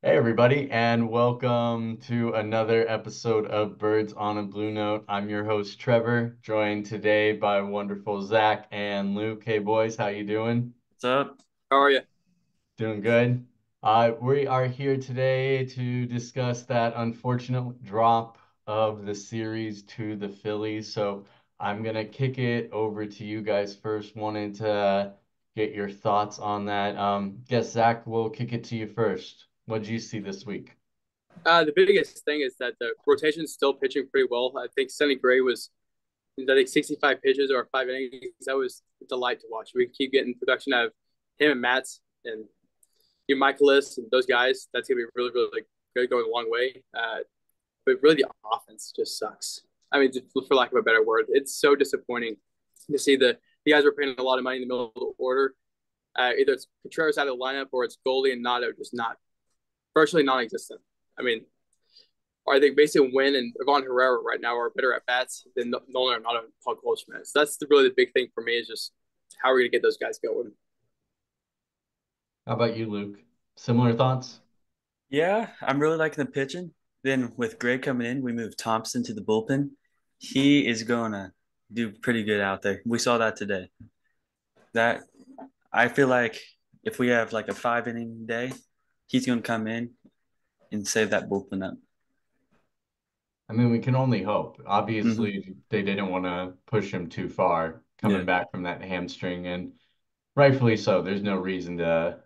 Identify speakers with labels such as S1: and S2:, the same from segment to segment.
S1: Hey, everybody, and welcome to another episode of Birds on a Blue Note. I'm your host, Trevor, joined today by wonderful Zach and Luke. Hey, boys, how you doing?
S2: What's up?
S3: How are you?
S1: Doing good. We are here today to discuss that unfortunate drop of the series to the Phillies. So I'm gonna kick it over to you guys first. Wanted to get your thoughts on that. Guess Zach, we'll kick it to you first. What did you see this week?
S3: The biggest thing is that the rotation is still pitching pretty well. I think Sonny Gray was, I think, 65 pitches or 5 innings. That was a delight to watch. We keep getting production out of him and Matz and Michaelis and those guys. That's gonna be really, really good, going a long way. But really, the offense just sucks. I mean, for lack of a better word, it's so disappointing to see the guys we're paying a lot of money in the middle of the order. Either it's Contreras out of the lineup or it's Goldie and Nato just not virtually non-existent. I mean, I think basically Wynn and Ivan Herrera right now are better at bats than Nolan Arenado and Paul Goldschmidt. So that's really the big thing for me is just how are we going to get those guys going?
S1: How about you, Luke? Similar thoughts?
S2: Yeah, I'm really liking the pitching. Then with Gray coming in, we moved Thompson to the bullpen. He is going to do pretty good out there. We saw that today. That I feel like if we have like a 5 inning day, he's going to come in and save that bullpen up.
S1: I mean, we can only hope.
S2: Hmm.
S1: Obviously, they didn't want to push him too far
S2: Yeah.
S1: coming back from that hamstring, and rightfully so. There's no reason to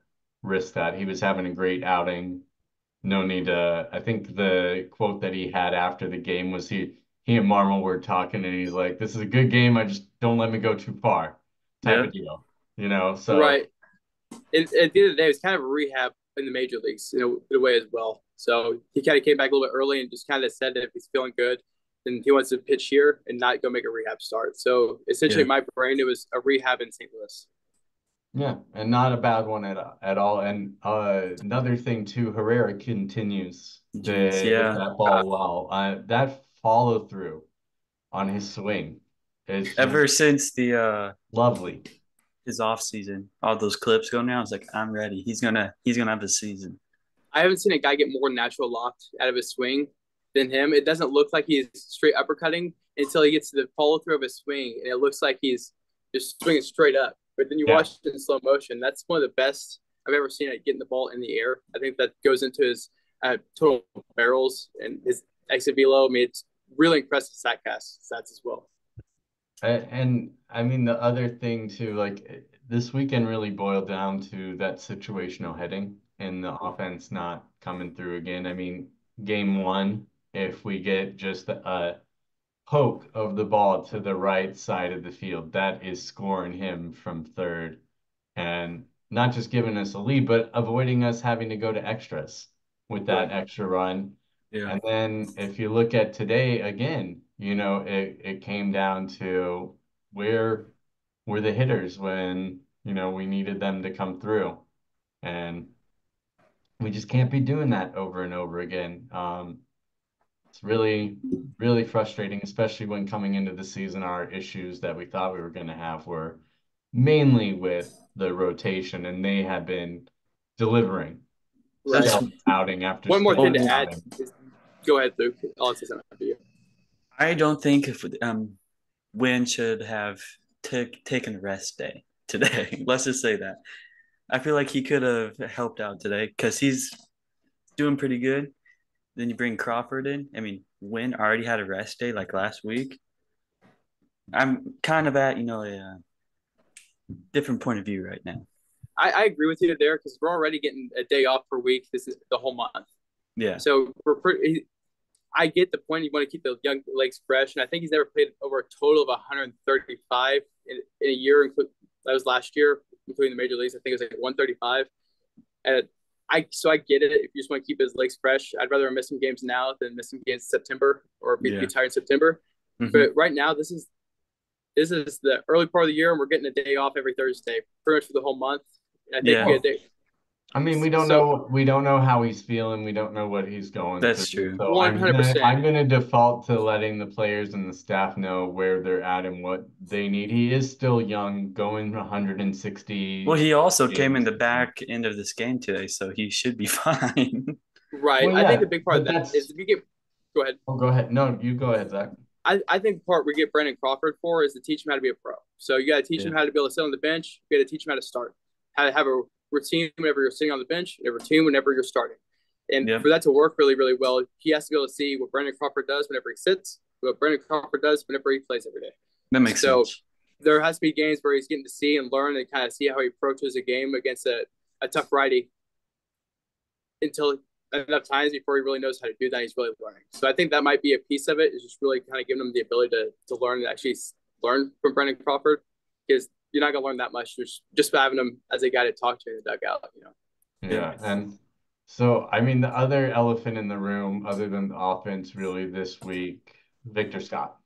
S1: risk that. He was having a great outing. No need to. I think the quote that he had after the game was he and Marmol were talking, and he's like, "This is a good game. I just don't let me go too far," type
S2: Yeah.
S1: of deal. You know, so
S3: Right. At the end of the day, it was kind of a rehab in the major leagues, in a way as well. So he kind of came back a little bit early and just kind of said that if he's feeling good, then he wants to pitch here and not go make a rehab start. So essentially,
S2: Yeah.
S3: in my brain, it was a rehab in St. Louis.
S1: yeah, and not a bad one at all. And another thing too, Herrera continues to
S2: Jeez.
S1: hit
S2: Yeah.
S1: that ball well. That follow through on his swing is just
S2: Ever since the
S1: lovely.
S2: his off season, all those clips going now, I was like, I'm ready. He's gonna have the season.
S3: I haven't seen a guy get more natural loft out of his swing than him. It doesn't look like he's straight uppercutting until he gets to the follow through of his swing, and it looks like he's just swinging straight up. But then you
S1: Yeah.
S3: watch it in slow motion. That's one of the best I've ever seen at getting the ball in the air. I think that goes into his total barrels and his exit velo. I mean, it's really impressive stats as well.
S1: And I mean the other thing too, like this weekend really boiled down to that situational hitting and the offense not coming through again. I mean, game one, if we get just a poke of the ball to the right side of the field, that is scoring him from third and not just giving us a lead, but avoiding us having to go to extras with that
S3: Right.
S1: extra run.
S2: Yeah.
S1: And then if you look at today again, it came down to where were the hitters when, we needed them to come through. And we just can't be doing that over and over again. It's really, really frustrating, especially when coming into the season, our issues that we thought we were going to have were mainly with the rotation, and they have been delivering
S3: Right.
S2: That's
S1: steady outing after
S3: One more
S1: steady
S3: thing to
S2: well,
S3: add
S1: outing.
S3: is go ahead, Luke. I'll say something after you.
S2: I don't think if Wynn should have taken a rest day today. Let's just say that. I feel like he could have helped out today because he's doing pretty good. Then you bring Crawford in. I mean, Wynn already had a rest day like last week. I'm kind of at, a different point of view right now.
S3: I agree with you there because we're already getting a day off per week. This is the whole month.
S2: Yeah.
S3: So we're pretty, I get the point. You want to keep the young legs fresh, and I think he's never played over a total of 135 in a year. That was last year, including the major leagues. I think it was like 135. And I get it. If you just want to keep his legs fresh, I'd rather miss some games now than miss some games in September or be
S2: Yeah.
S3: tired in September.
S2: Hmm.
S3: But right now, this is the early part of the year, and we're getting a day off every Thursday, pretty much for the whole month. And I think we
S2: Yeah.
S3: get a
S1: Well,
S3: day.
S1: I mean,
S3: So
S1: we don't know how he's feeling. We don't know what he's going
S2: That's
S1: through.
S2: true.
S1: So
S3: 100%.
S1: I'm gonna default to letting the players and the staff know where they're at and what they need. He is still young, going
S2: Well,
S1: 160
S2: he also came in
S1: games.
S2: the back end of this game today, so he should be fine.
S3: Right.
S1: Well,
S3: I think
S1: yeah,
S3: the big part of
S1: but
S3: that is
S1: that's.
S3: if you get. Go ahead.
S1: Oh, go ahead. No, you go ahead, Zach.
S3: I think the part we get Brandon Crawford for is to teach him how to be a pro. So you got to teach
S2: Yeah.
S3: him how to be able to sit on the bench. You got to teach him how to start, how to have a routine whenever you're sitting on the bench, and a routine whenever you're starting. And
S2: Yep.
S3: for that to work really, really well, he has to be able to see what Brandon Crawford does whenever he sits, what Brandon Crawford does whenever he plays every day.
S2: That makes
S3: So
S2: sense.
S3: there has to be games where he's getting to see and learn and kind of see how he approaches a game against a tough righty until enough times before he really knows how to do that. He's really learning. So I think that might be a piece of it, is just really kind of giving him the ability to learn and actually learn from Brendan Crawford, because you're not going to learn that much just by having him as a guy to talk to in the dugout.
S1: Yeah, and so I mean the other elephant in the room, other than the offense, really this week, Victor Scott.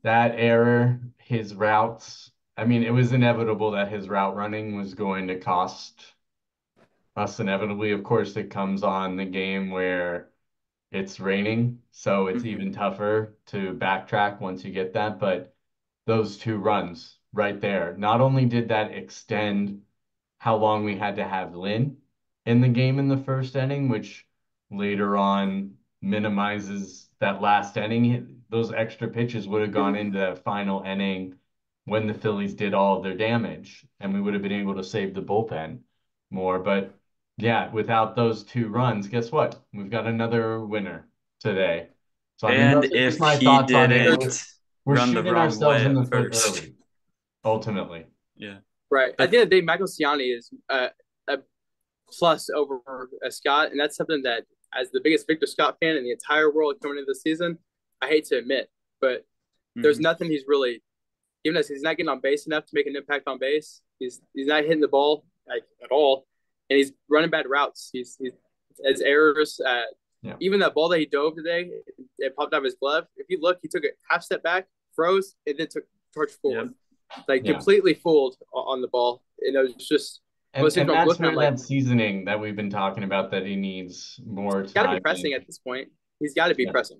S1: That error, his routes. I mean, it was inevitable that his route running was going to cost us inevitably. Of course, it comes on the game where it's raining, so it's
S2: Mm-hmm.
S1: even tougher to backtrack once you get that. But those two runs right there, not only did that extend how long we had to have Lynn in the game in the first inning, which later on minimizes that last inning. Those extra pitches would have gone into that final inning when the Phillies did all of their damage, and we would have been able to save the bullpen more. But yeah, without those two runs, guess what? We've got another winner today. So I mean,
S2: And
S1: those are just
S2: if
S1: my
S2: he
S1: thoughts on it.
S3: There's,
S2: didn't
S1: We're
S2: run the
S1: shooting
S2: wrong
S1: ourselves
S2: way
S1: in
S2: at
S1: the foot
S2: first,
S1: early, ultimately.
S2: yeah.
S3: right. At
S2: But
S3: the end of the day, Michael Ciani is a plus over Scott, and that's something that, as the biggest Victor Scott fan in the entire world coming into the season, I hate to admit, but there's
S2: mm-hmm.
S3: nothing he's really given us. He's not getting on base enough to make an impact on base. He's not hitting the ball like at all, and he's running bad routes. He's has errors.
S1: Yeah.
S3: Even that ball that he dove today, it popped out of his glove. If you look, he took a half step back, froze, and then took charge forward, like
S1: Yeah.
S3: completely fooled on the ball. And it was just
S1: And
S3: I'm
S1: that's
S3: looking. I'm
S1: where
S3: like,
S1: that seasoning that we've been talking about that he needs more
S3: got to be
S1: time
S3: pressing
S1: in.
S3: at this point. He's got to be
S1: Yeah.
S3: pressing.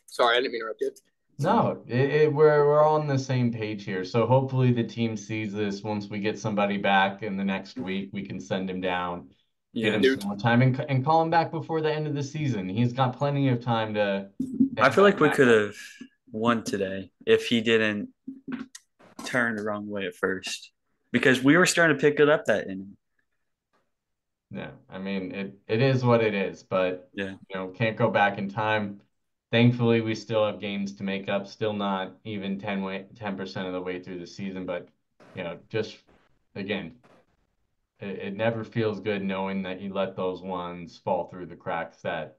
S3: Sorry, I didn't mean to interrupt you.
S1: No, we're on the same page here. So hopefully the team sees this. Once we get somebody back in the next week, we can send him down, get
S2: Yeah.
S1: him some more time, and call him back before the end of the season. He's got plenty of time to
S2: I feel
S1: have
S2: like we
S1: that.
S2: could have won today if he didn't turn the wrong way at first, because we were starting to pick it up that inning.
S1: Yeah, I mean it is what it is, but
S2: Yeah.
S1: can't go back in time. Thankfully, we still have games to make up. Still not even 10% of the way through the season, but just again, it never feels good knowing that you let those ones fall through the cracks that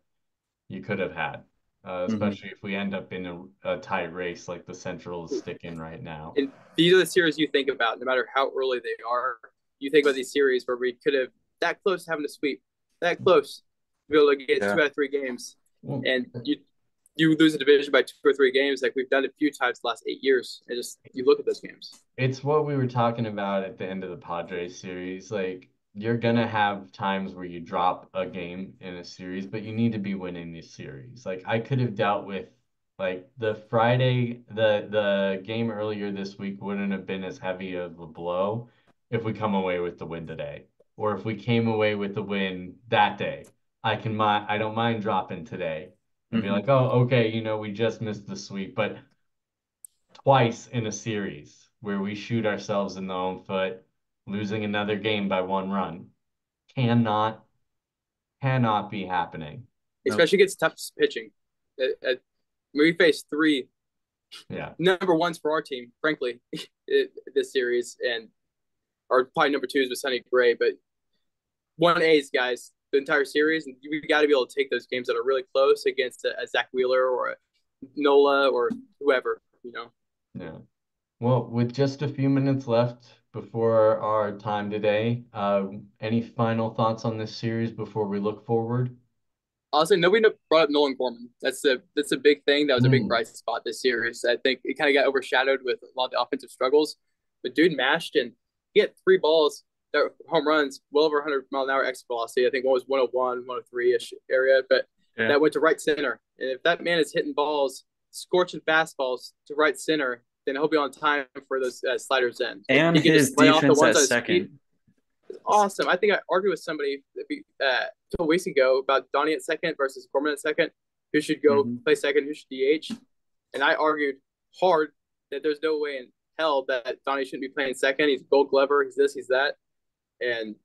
S1: you could have had,
S2: Mm-hmm.
S1: especially if we end up in a tight race like the Central is sticking right now.
S3: And these are the series you think about, no matter how early they are. You think about these series where we could have that close to having a sweep, that close to be able to get 2 out of 3 games,
S1: Well,
S3: and you lose a division by 2 or 3 games, like we've done a few times the last 8 years, and just you look at those games.
S1: it's what we were talking about at the end of the Padres series. Like, you're gonna have times where you drop a game in a series, but you need to be winning this series. Like, I could have dealt with like the game earlier this week wouldn't have been as heavy of a blow if we come away with the win today, or if we came away with the win that day. I don't mind dropping today and be
S2: Mm-hmm.
S1: like, oh, okay, we just missed the sweep, but twice in a series where we shoot ourselves in the own foot, losing another game by one run. Cannot, cannot be happening.
S2: Nope.
S3: Especially against tough pitching. We faced 3
S1: Yeah.
S3: number ones for our team, frankly, this series, and or probably number 2s with Sonny Gray, but 1A's guys the entire series, and we got to be able to take those games that are really close against a Zach Wheeler or a Nola or whoever.
S1: Yeah. Well, with just a few minutes left before our time today, any final thoughts on this series before we look forward?
S3: Honestly, nobody brought up Nolan Gorman. That's a big thing. That was a big
S1: Mm.
S3: bright spot this series. I think it kind of got overshadowed with a lot of the offensive struggles. But dude mashed, and he had 3 balls that were home runs, well over 100-mile-an-hour exit velocity. I think one was 101, 103-ish area, but that went to right center. And if that man is hitting balls, scorching fastballs to right center, then he'll be on time for those sliders in.
S2: And
S3: He can
S2: his
S3: just lay off the
S2: defense
S3: ones
S2: at
S3: on his feet.
S2: second.
S3: It's awesome. I think I argued with somebody 2 weeks ago about Donnie at second versus Gorman at second. Who should go
S2: Mm-hmm.
S3: play second? Who should DH? And I argued hard that there's no way in hell that Donnie shouldn't be playing second. He's a Gold Glover. He's this. He's that. And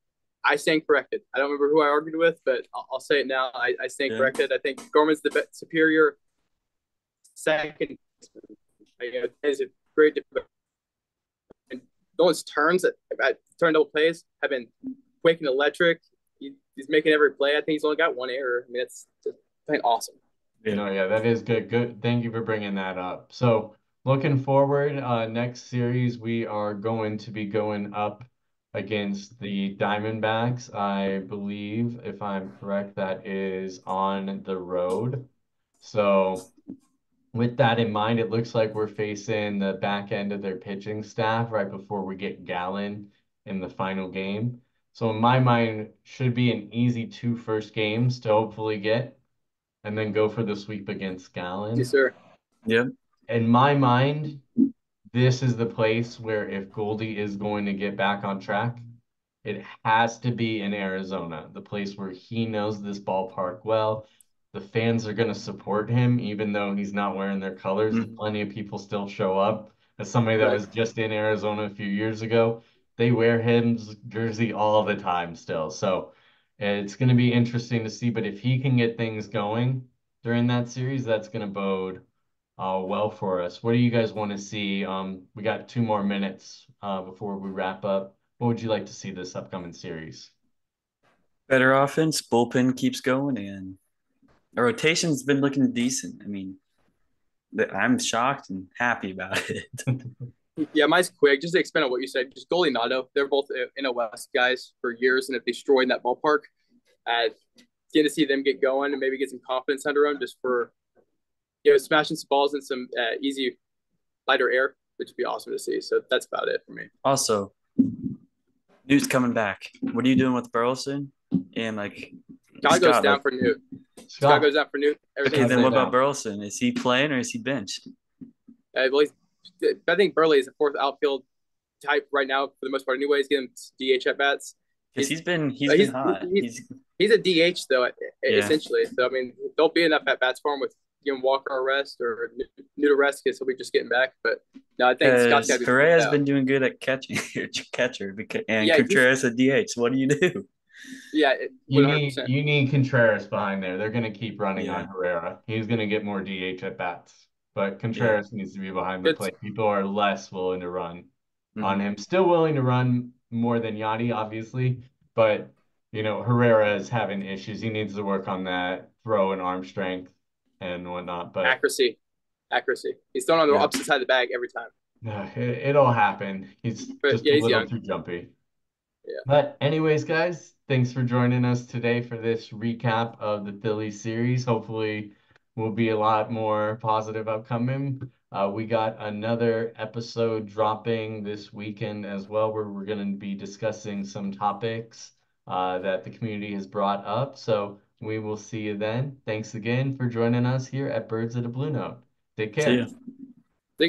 S3: I stand corrected. I don't remember who I argued with, but I'll say it now. I stand
S2: Yeah.
S3: corrected. I think Gorman's the superior second. Is a great. And those turns at turn double plays have been quick and electric. He's making every play. I think he's only got one error. I mean, it's just playing awesome.
S1: No, yeah, that is good. Good. Thank you for bringing that up. So looking forward, next series we are going to be going up against the Diamondbacks. I believe, if I'm correct, that is on the road. So with that in mind, it looks like we're facing the back end of their pitching staff right before we get Gallen in the final game. So in my mind, should be an easy two first games to hopefully get and then go for the sweep against
S3: Yes,
S1: Gallen.
S3: sir.
S2: Yep.
S1: In my mind, this is the place where if Goldie is going to get back on track, it has to be in Arizona, the place where he knows this ballpark well. The fans are going to support him, even though he's not wearing their colors.
S2: Mm-hmm.
S1: Plenty of people still show up. As somebody that
S3: Right.
S1: was just in Arizona a few years ago, they wear his jersey all the time still. So it's going to be interesting to see. But if he can get things going during that series, that's going to bode well for us. What do you guys want to see? We got 2 more minutes before we wrap up. What would you like to see this upcoming series?
S2: Better offense, bullpen keeps going, and our rotation's been looking decent. I mean, I'm shocked and happy about it.
S3: Yeah, mine's quick. Just to expand on what you said, just goalie Nato. They're both in a West guys for years and have destroyed that ballpark. Get to see them get going and maybe get some confidence under them just for smashing some balls in some easy lighter air, which would be awesome to see. So that's about it for me.
S2: Also, Newt's coming back. What are you doing with Burleson? And like
S3: Scott goes
S2: Scott,
S3: down
S2: like,
S3: for Newt. Scott
S1: Scott,
S3: goes out for Newt.
S2: okay,
S3: Everything's
S2: then
S1: say
S2: what
S3: safe.
S2: about
S1: now.
S2: Burleson? Is he playing or is he benched?
S3: Well, I think Burley is the fourth outfield type right now for the most part. Anyways, getting DH at bats.
S2: Because
S3: He's
S2: he's been hot.
S3: he's a DH though,
S2: Yeah.
S3: essentially. So I mean, don't be enough at bats for him with Walker arrest or Newt arrest because he'll be just getting back. But no, I think Scott's got to be
S2: Correa's been doing good at catching and
S3: Yeah,
S2: Contreras at DH. What do you do?
S3: Yeah,
S1: You
S3: 100%.
S1: need Contreras behind there. They're going to keep running
S2: Yeah.
S1: on Herrera. He's going to get more DH at bats, but
S2: Yeah.
S1: Contreras needs to be behind the plate. People are less willing to run on
S2: Mhm.
S1: him. Still willing to run more than Yachty, obviously, but Herrera is having issues. He needs to work on that throw and arm strength and whatnot. But
S3: Accuracy. He's throwing on the
S2: Yeah.
S3: opposite side of the bag every time.
S1: it'll happen. He's
S3: But
S1: just
S3: yeah,
S1: a
S3: he's
S1: little
S3: young.
S1: too jumpy.
S3: Yeah.
S1: But anyways, guys, thanks for joining us today for this recap of the Phillies series. Hopefully, will be a lot more positive upcoming. We got another episode dropping this weekend as well, where we're going to be discussing some topics that the community has brought up. So we will see you then. Thanks again for joining us here at Birds of the Blue Note. Take
S2: See
S1: care.
S2: ya.